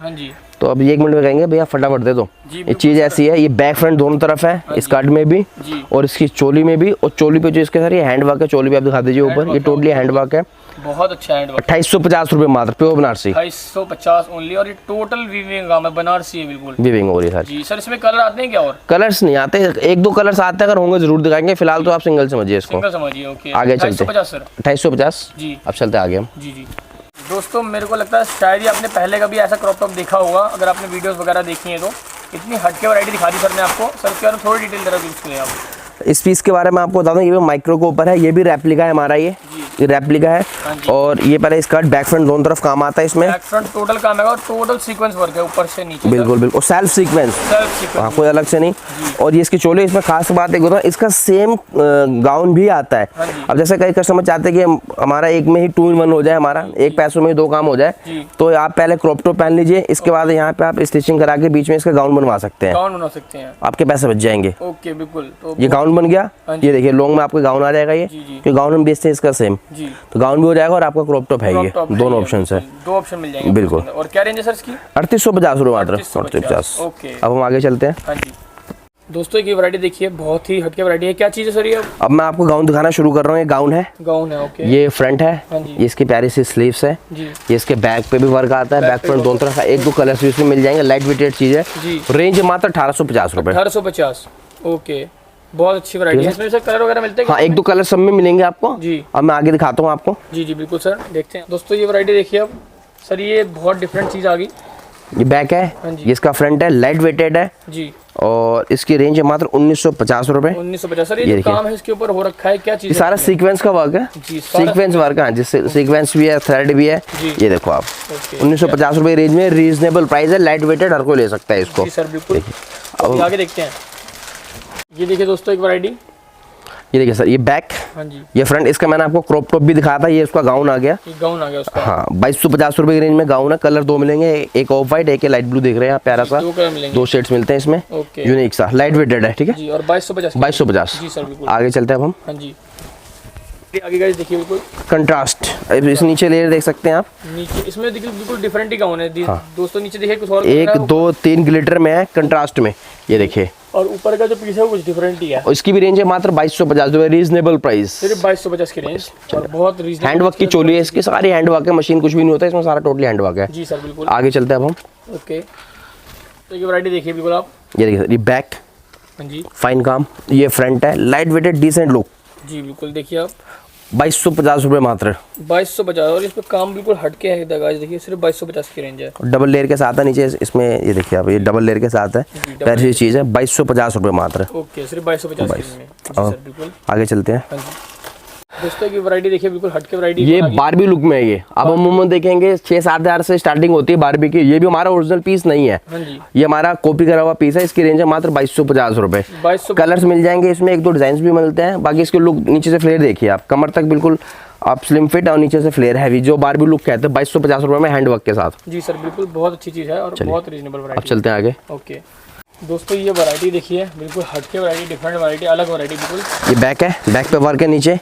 तो अब 1 मिनट में कहेंगे भैया फटाफट दे दो। ये चीज ऐसी है, ये बैक फ्रंट दोनों तरफ है, स्कर्ट में भी और इसकी चोली में भी। और चोली पे जो इसके सर ये हैंड वर्क है, चोली पे आप दिखा दीजिए ऊपर, ये टोटली हैंड वर्क है। बहुत अच्छा हैंड वर्क। 2850 रुपए मात्र, प्योर बनारसी। 2850 ओनली। और ये टोटल वीविंग काम है, बनारसी है बिल्कुल, वीविंग हो रही है जी। सर इसमें कलर आते हैं क्या? और कलर्स नहीं आते, 1-2 कलर्स आते हैं, अगर होंगे जरूर दिखाएंगे। फिलहाल तो आप सिंगल समझिए इसको। सिंगल समझिए। ओके, आगे चलते हैं। 2850 जी। अब चलते आगे हम। जी। दोस्तों मेरे को लगता है शायद ही आपने पहले कभी ऐसा क्रॉप टॉप देखा होगा, अगर आपने वीडियोस वगैरह देखी है तो। इतनी हटके वैरायटी दिखा दी सर ने आपको। सर इसके बारे में थोड़ी डिटेल जरा दीजिए आप। इस पीस के बारे में आपको बता दूं, ये भी माइक्रो के ऊपर है, ये भी रेप्लिका है हमारा, ये रेप्लिका है। और ये पहले स्कर्ट बैक फ्रंट दोनों तरफ काम आता है इसमें। बैक फ्रंट टोटल काम है और टोटल सीक्वेंस वर्क है ऊपर से नीचे। बिल्कुल बिल्कुल, सेल्फ सीक्वेंस, हाँ, कोई अलग से नहीं। और ये इसकी चोली, इसमें खास बात एक होता है, इसका सेम गाउन भी आता है। अब जैसे कई कस्टमर चाहते हैं कि हमारा एक में ही 2 in 1 हो जाए, हमारा एक पैसों में ही 2 काम हो जाए, तो आप पहले क्रॉप टॉप पहन लीजिए, इसके बाद यहाँ पे आप स्टिचिंग करा के बीच में इसका गाउन बनवा सकते हैं। गाउन बनवा सकते हैं, आपके पैसे बच जाएंगे। ओके बिल्कुल। तो ये गाउन बन गया, ये देखिए लॉन्ग में आपको गाउन आ जाएगा, ये कि गाउन हम बेचते हैं इसका सेम, तो गाउन भी हो जाएगा और आपका क्रॉप टॉप है। ये दोनों ऑप्शन है, 2 ऑप्शन मिल जाएंगे बिल्कुल। और क्या रेंज है सर इसकी? 3850 रुपए मात्र, 3850। ओके, अब हम आगे चलते हैं। हाँ जी दोस्तों, ये वैरायटी देखिए, बहुत ही हटके वैरायटी है। क्या चीज़ है सर ये? अब मैं आपको गाउन दिखाना शुरू कर रहा हूँ। ये गाउन है, ओके। ये फ्रंट है, ये इसकी प्यारी सी स्लीव्स है, ये इसके बैक पे भी वर्क आता है, बैक फ्रंट दोनों तरफ। 1-2 कलर्स भी इसमें मिल जाएंगे, लाइट वेटेड चीज़ है। रेंज मात्र 1850 रुपए। 1850, ओके। बहुत अच्छी वैरायटी है। इसमें सर कलर वगैरह मिलते हैं? हाँ, 1-2 कलर सब में मिलेंगे आपको जी। अब मैं आगे दिखाता हूँ आपको। जी बिल्कुल सर, देखते हैं। दोस्तों ये वैरायटी देखिए अब सर, ये बहुत डिफरेंट चीज़ आ गई। ये बैक है, ये इसका फ्रंट है, लाइट वेटेड है जी। और इसकी रेंज है मात्र 1950 रुपए। 1950। सर ये काम है इसके ऊपर हो रखा है, क्या चीज़? ये सारा सीक्वेंस का वर्क है, सीक्वेंस वर्क है, जिससे सीक्वेंस भी है, थ्रेड भी है। ये देखो आप, 1950 रुपए रेंज में, रीजनेबल प्राइस है, लाइट वेटेड, हर कोई ले सकता है इसको। सर बिल्कुल। अब आगे देखते हैं। ये देखिए दोस्तों एक वैरायटी, ये देखिए सर, ये बैक, ये फ्रंट। इसका मैंने आपको क्रॉप टॉप भी दिखाया था, ये उसका गाउन आ गया। गाउन आ गया उसका, हाँ। 2250 रुपए की रेंज में गाउन है। कलर 2 मिलेंगे, एक ऑफ व्हाइट, एक लाइट ब्लू, देख रहे हैं आप, प्यारा सा 2 शेड्स मिलते हैं इसमें, यूनिक सा, लाइट वेटेड है, ठीक है। और 2250 जी सर बिल्कुल। आगे चलते हैं अब हम। हाँ जी, आगे गाइस देखिए बिल्कुल कंट्रास्ट। इस नीचे लेयर देख सकते हैं आप, नीचे इसमें देखिए बिल्कुल डिफरेंट ही गाउन है। दोस्तों नीचे देखिए कुछ और, 1 2 3 ग्लिटर में है, कंट्रास्ट में, ये देखिए। और ऊपर का जो पीस है वो कुछ डिफरेंट ही है। और इसकी भी रेंज है मात्र 2250 रुपए, रीजनेबल प्राइस, सिर्फ 2250 की रेंज। और बहुत रीजनेबल। हैंडवर्क की चोली है इसकी, सारी हैंडवर्क है, मशीन कुछ भी नहीं होता इसमें, सारा टोटली हैंडवर्क है जी सर बिल्कुल। आगे चलते हैं अब हम। ओके, तो ये वैरायटी देखिए बिल्कुल आप, ये देखिए, ये बैक, हाँ जी, फाइन काम। ये फ्रंट है, लाइट वेटेड, डिसेंट लुक जी बिल्कुल। देखिए आप, 2250 रुपए मात्र, 2250। और इस पे काम बिल्कुल हटके है, देखिए सिर्फ 2250 की रेंज है। डबल लेयर के साथ है नीचे इसमें, ये देखिए आप, ये डबल लेयर के साथ है, ऐसी चीज है। 2250 रुपए मात्र, ओके, सिर्फ 2250 में। सर बिल्कुल। आगे चलते हैं। दोस्तों की वैरायटी देखिए बिल्कुल हटके वैरायटी, ये बारबी लुक में है। ये अब हम अमूमन देखेंगे 6-7 हज़ार से स्टार्टिंग होती है बारबी की। ये भी हमारा ओरिजिनल पीस नहीं है, ये हमारा कॉपी करा हुआ पीस है। इसकी रेंज है मात्र 2250 रुपए। कलर्स मिल जाएंगे इसमें, 1-2 डिजाइन भी मिलते हैं। बाकी इसके लुक, नीचे से फ्लेयर देखिए आप, कमर तक बिल्कुल आप स्लिम फिट, और नीचे से फ्लेयर हैवी, जो बारबी लुक कहते हैं, 2250 रुपए में हैंडवर्क के साथ। जी सर बिल्कुल, बहुत अच्छी चीज़ है और बहुत रीजनेबल वैरायटी। अब चलते हैं आगे। ओके दोस्तों, ये वैरायटी देखिए बिल्कुल हटके वैरायटी, डिफरेंट वैरायटी, अलग वैरायटी बिल्कुल। ये बैक है, बैक पे वर्क है नीचे,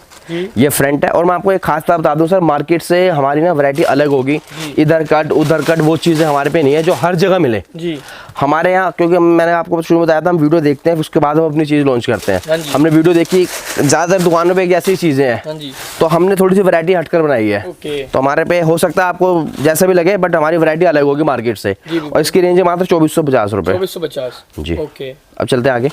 ये फ्रंट है। और मैं आपको एक खास बात बता दूं सर, मार्केट से हमारी ना वैरायटी अलग होगी, इधर कट उधर कट, वो चीज़ें हमारे पे नहीं है जो हर जगह मिले जी हमारे यहाँ। क्योंकि मैंने आपको शुरू में बताया था, हम वीडियो देखते हैं, उसके बाद हम अपनी चीज़ लॉन्च करते हैं। हमने वीडियो देखी, ज़्यादातर दुकानों पे ऐसी चीज़ें हैं, तो हमने थोड़ी सी वैरायटी हटकर बनाई है। तो हमारे पे हो सकता है आपको जैसा भी लगे, बट हमारी वैरायटी अलग होगी मार्केट से। और इसकी रेंज है मात्र 2450 रुपए। 2450 जी। ओके, अब चलते हैं आगे।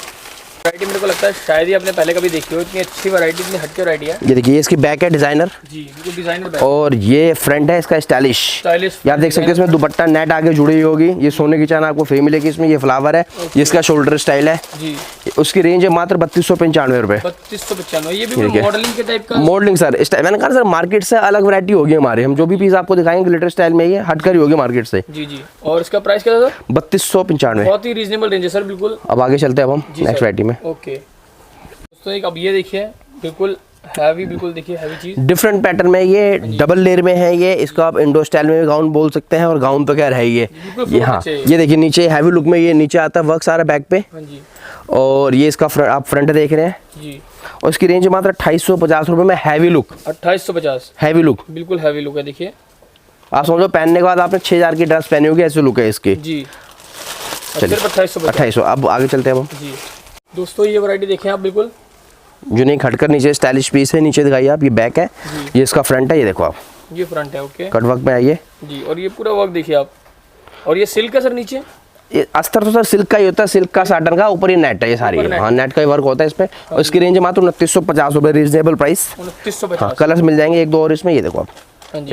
वैरायटी मेरे को लगता है शायद ही आपने पहले कभी देखी हो, इतनी अच्छी वैरायटी, इतनी हटके वैरायटी है। ये देखिए, इसकी बैक है डिजाइनर जी, बिल्कुल डिजाइनर बैक, और ये फ्रंट है इसका स्टाइलिश। ये आप देख सकते हैं, इसमें दुपट्टा नेट आगे जुड़ी हुई होगी। ये सोने की चान आपको फ्री मिलेगी इसमें। ये फ्लावर है, ये इसका शोल्डर स्टाइल है जी। उसकी रेंज है मात्र 3295 रुपए। 3295। ये भी मॉडलिंग के टाइप का, मॉडलिंग सर। मैंने कहा सर मार्केट से अलग वैरायटी होगी हमारी। हम जो भी पीस आपको दिखाएंगे ग्लिटर स्टाइल में, ये हटकर ही होगी मार्केट से। जी जी। और इसका प्राइस क्या था? 3295। बहुत ही रीजनेबल रेंज है सर, बिल्कुल। अब आगे चलते हैं अब हम नेक्स्ट वैरायटी में। ओके दोस्तों, एक अब ये देखिए, बिल्कुल हैवी, बिल्कुल देखिए हैवी चीज, डिफरेंट पैटर्न में। ये डबल लेयर में है। ये इसको आप इंडो स्टाइल में गाउन बोल सकते हैं, और गाउन तो खैर है ही ये। हाँ, ये देखिए नीचे हैवी लुक में ये नीचे आता है वर्क सारा बैक पे। और ये इसका आप फ्रंट देख रहे हैं जी। और इसकी रेंज मात्र 2850 रुपए में हैवी लुक। 2850 हैवी लुक, बिल्कुल हैवी लुक है। देखिए आप समझो पहनने के बाद आपने 6000 की ड्रेस पहनी होगी, ऐसे लुक है इसकी जी। चलिए 2800। अब आगे चलते हैं हम जी। दोस्तों ये वैरायटी देखें आप, बिल्कुल यूनिक हटकर नीचे स्टाइलिश पीस है। नीचे दिखाइए आप, ये बैक है, ये इसका फ्रंट है। ये देखो आप, ये फ्रंट है। ओके, कट वर्क में है ये जी। और ये पूरा वर्क देखिए आप। और ये सिल्क है सर नीचे। ये अस्तर तो सर सिल्क का ही होता है, सिल्क का साटन का। ऊपर ये नेट है, ये सारी। हाँ, नेट का ही वर्क होता है इसमें। और इसकी रेंज मात्र 2950 रुपए, रीजनेबल प्राइस। 2950। हाँ, कलर्स मिल जाएंगे एक दो और इसमें। ये देखो आप,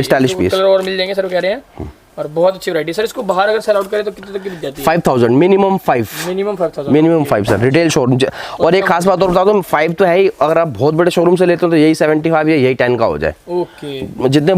स्टाइलिश पीस कलर और मिल जाएंगे सर, कह रहे हैं। और बहुत अच्छी वैरायटी सर। इसको बाहर अगर सेल आउट करें तो कितने तक की मिल जाती है? 5000 minimum 5। Minimum 5 sir, retail showroom. और एक खास बात और बता दूं, 5 तो है ही। अगर आप बहुत बड़े शोरूम से लेते हो तो यही 75 या यही 10 का हो जाए। ओके, जितनी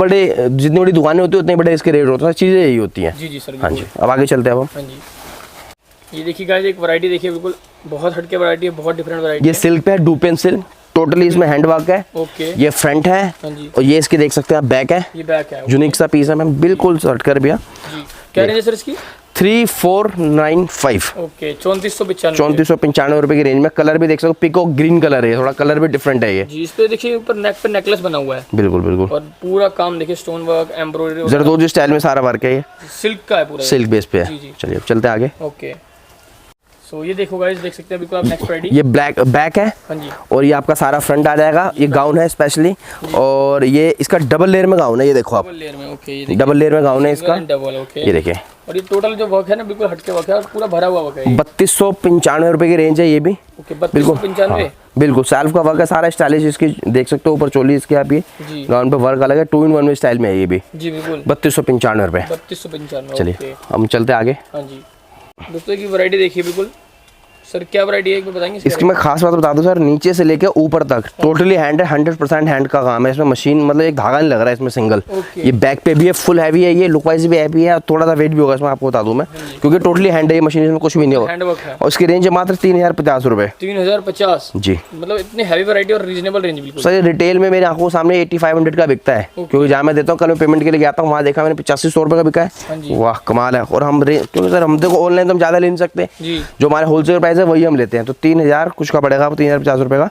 बड़ी दुकानें होती है उतने बड़े इसके रेट होते हैं। चीजें यही होती हैं। जी जी सर। हाँ जी, अब आगे चलते हैं अब। हाँ जी, ये देखिए गाइस, एक वैरायटी देखिए, बिल्कुल बहुत हटके वैरायटी है, बहुत डिफरेंट वैरायटी। ये सिल्क पे है, डूपेन सिल्क। टोटली इसमें हैंड वर्क है। ओके, ये फ्रंट है। हाँ जी। और ये इसकी देख सकते हैं आप, बैक है। ये बैक है, यूनिक सा पीस है मैम, बिल्कुल शर्ट कर भैया जी। क्या रेंज है सर इसकी? 3495। ओके, 3495। 3495 रुपए की रेंज में। कलर भी देख सकते हो, पिकॉक ग्रीन कलर है, थोड़ा कलर भी डिफरेंट है ये जी। इस पे देखिए ऊपर नेक पे नेकलेस बना हुआ है। बिल्कुल बिल्कुल। और पूरा काम देखिए, स्टोन वर्क, एम्ब्रॉयडरी, जरदोजी स्टाइल में सारा वर्क है। ये सिल्क का है, पूरा सिल्क बेस पे है। चलिए अब चलते हैं आगे। ओके, सो ये देखो गाइस, देख सकते हैं बिल्कुल आप नेक्स्ट वैरायटी। ये ब्लैक बैक है। हाँ जी। और ये आपका सारा फ्रंट आ जाएगा। ये गाउन है स्पेशली। और ये इसका डबल लेयर में गाउन है। ये देखो आप, डबल लेयर में। ओके, डबल लेयर में गाउन है इसका। डबल। ओके, ये देखिए। और ये टोटल जो वर्क है ना, बिल्कुल हटके वर्क है और पूरा भरा हुआ वर्क है। 3295 रुपए की रेंज है ये भी। ओके, 3295। बिल्कुल सेल्फ का वर्क है सारा, स्टाइलिश। इसकी देख सकते हो ऊपर चोली इसकी आप, ये गाउन पे वर्क अलग है। 2 in 1 में स्टाइल में है ये भी जी। बिल्कुल 3295 रुपए। 3295। चलिए हम चलते आगे। हाँ जी, दोस्तों की वैरायटी देखिए, बिल्कुल सर क्या वैरायटी है एक बार बताएंगे? इसकी मैं खास बात बता दूं सर, नीचे से लेके ऊपर तक टोटली हैंड है। 100% हैंड का काम है इसमें। मशीन मतलब एक धागा नहीं लग रहा है इसमें सिंगल। ये बैक पे भी है, फुल हैवी है। ये लुक वाइज भी हैवी है, थोड़ा सा वेट भी होगा इसमें, आपको बता दूं मैं, क्योंकि टोटली हैंड है ये मशीन, इसमें कुछ भी नहीं होगा। और इसकी रेंज है मात्र 3050 रुपए। 3050 जी। मतलब इतनी हैवी वैरायटी और रीजनेबल रेंज बिल्कुल। सर रिटेल में मेरे आंखों के सामने 8500 का बिकता है, क्योंकि जहाँ मैं देता हूँ, कल मैं पेमेंट के लिए गया था, वहाँ देखा मैंने 8500 रुपए का बिका है। वाह कमाल है। और हम क्योंकि सर हम देखो ऑनलाइन तो हम ज्यादा ले नहीं सकते, जो हमारे होलसेल प्राइस है वही हम लेते हैं। तो 3000 कुछ का पड़ेगा, 3050 रुपए का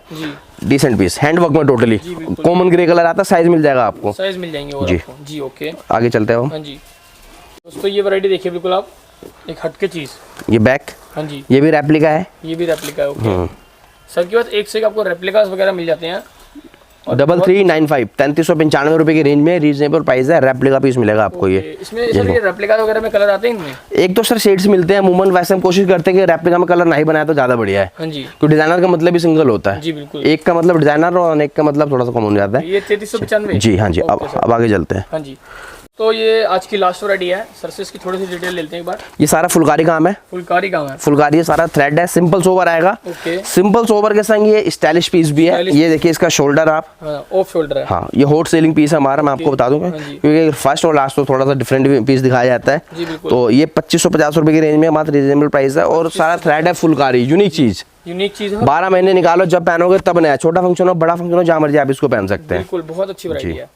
डिसेंट पीस, हैंड वर्क में टोटली। कॉमन ग्रे कलर आता है, साइज मिल जाएगा आपको, साइज मिल जाएंगे और जी आपको। जी ओके, आगे चलते हैं हम। हाँ जी दोस्तों, ये वैरायटी देखिए, बिल्कुल आप एक हटके चीज। ये बैक, हाँ जी, ये भी रेप्लिका है। ये भी रेप्लिका है। ओके सर के पास एक से एक आपको रेप्लिकास वगैरह मिल जाते हैं। 3395 3395 रुपए की रेंज में रीजनेबल प्राइस है। रेप्लिका पीस मिलेगा आपको। ये इसमें सर ये रेप्लिका वगैरह में कलर आते हैं इनमें? एक तो सर शेड्स मिलते हैं अमूमन, वैसे हम कोशिश करते हैं कि रेप्लिका में कलर नहीं बनाया तो ज्यादा बढ़िया है। हाँ जी, क्योंकि डिजाइनर का मतलब भी सिंगल होता है। जी बिल्कुल। एक का मतलब डिजाइनर और एक का मतलब थोड़ा सा कॉमन हो जाता है। ये 3395। जी हाँ जी। अब आगे चलते हैं। हाँ जी, तो ये आज की लास्ट वैरायटी है सर से, इसकी थोड़ी सी डिटेल लेते हैं एक बार। ये सारा फुलकारी काम है। फुलकारी काम है। फुलकारी है, सारा थ्रेड है, सिंपल सोवर आएगा। ओके, सिंपल सोवर के संग ये स्टाइलिश पीस भी है। ये देखिए इसका शोल्डर आप, ऑफ शोल्डर है। हाँ ये हॉट सेलिंग पीस है हमारा, मैं आपको बता दूंगा, क्योंकि फर्स्ट और लास्ट तो थोड़ा सा डिफरेंट पीस दिखाया जाता है। तो ये 2550 रुपए की रेंज में मात्र रीजनेबल प्राइस है। और सारा थ्रेड है, फुलकारी, यूनिक चीज। 12 महीने निकालो, जब पहनोगे तब नया। छोटा फंक्शन हो, बड़ा फंक्शन हो, जहाँ मर्जी आप इसको पहन सकते हैं। बिल्कुल, बहुत अच्छी वैरायटी है।